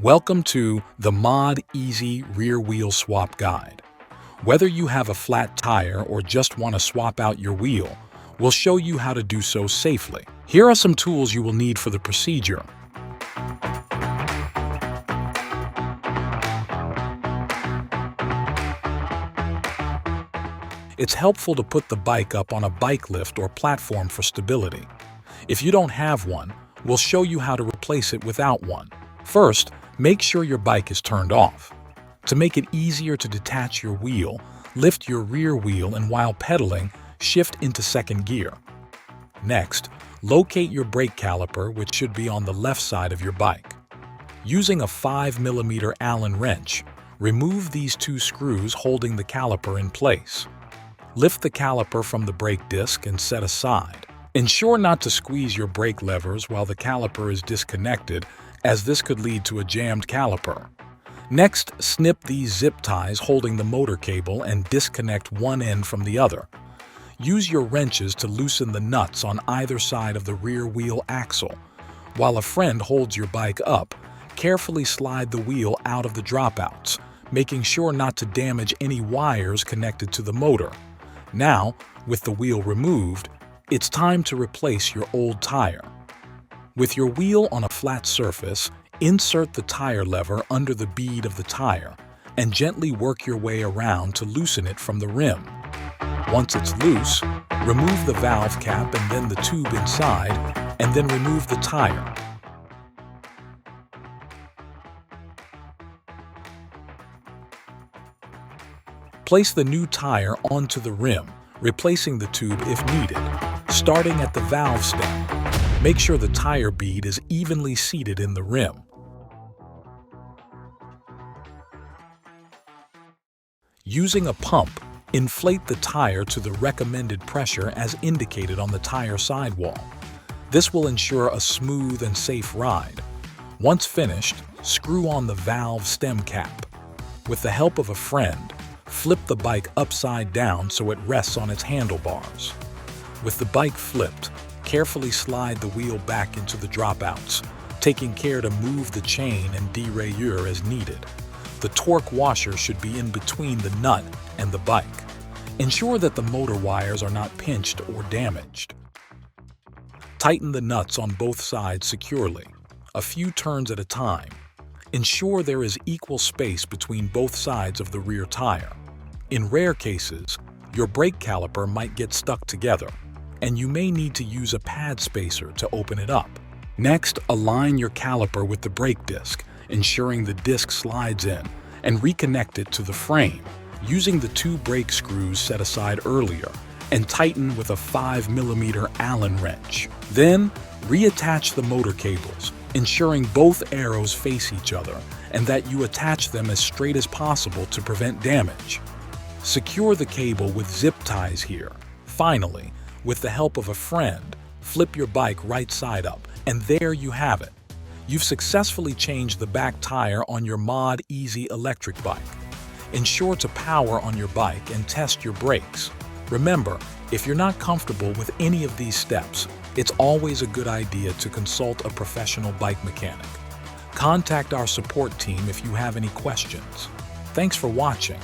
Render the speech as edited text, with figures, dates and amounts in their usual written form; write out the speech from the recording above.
Welcome to the MOD-ify Rear Wheel Swap Guide. Whether you have a flat tire or just want to swap out your wheel, we'll show you how to do so safely. Here are some tools you will need for the procedure. It's helpful to put the bike up on a bike lift or platform for stability. If you don't have one, we'll show you how to replace it without one. First, make sure your bike is turned off. To make it easier to detach your wheel, lift your rear wheel and while pedaling, shift into second gear. Next, locate your brake caliper, which should be on the left side of your bike. Using a 5mm Allen wrench, remove these two screws holding the caliper in place. Lift the caliper from the brake disc and set aside. Ensure not to squeeze your brake levers while the caliper is disconnected, as this could lead to a jammed caliper. Next, snip these zip ties holding the motor cable and disconnect one end from the other. Use your wrenches to loosen the nuts on either side of the rear wheel axle. While a friend holds your bike up, carefully slide the wheel out of the dropouts, making sure not to damage any wires connected to the motor. Now, with the wheel removed, it's time to replace your old tire. With your wheel on a flat surface, insert the tire lever under the bead of the tire and gently work your way around to loosen it from the rim. Once it's loose, remove the valve cap and then the tube inside, and then remove the tire. Place the new tire onto the rim, replacing the tube if needed. Starting at the valve stem, make sure the tire bead is evenly seated in the rim. Using a pump, inflate the tire to the recommended pressure as indicated on the tire sidewall. This will ensure a smooth and safe ride. Once finished, screw on the valve stem cap. With the help of a friend, flip the bike upside down so it rests on its handlebars. With the bike flipped, carefully slide the wheel back into the dropouts, taking care to move the chain and derailleur as needed. The torque washer should be in between the nut and the bike. Ensure that the motor wires are not pinched or damaged. Tighten the nuts on both sides securely, a few turns at a time. Ensure there is equal space between both sides of the rear tire. In rare cases, your brake caliper might get stuck together, and you may need to use a pad spacer to open it up. Next, align your caliper with the brake disc, ensuring the disc slides in, and reconnect it to the frame, using the two brake screws set aside earlier, and tighten with a 5mm Allen wrench. Then, reattach the motor cables, ensuring both arrows face each other and that you attach them as straight as possible to prevent damage. Secure the cable with zip ties here. Finally, with the help of a friend, flip your bike right side up, and there you have it. You've successfully changed the back tire on your MOD-ify electric bike. Ensure to power on your bike and test your brakes. Remember, if you're not comfortable with any of these steps, it's always a good idea to consult a professional bike mechanic. Contact our support team if you have any questions. Thanks for watching.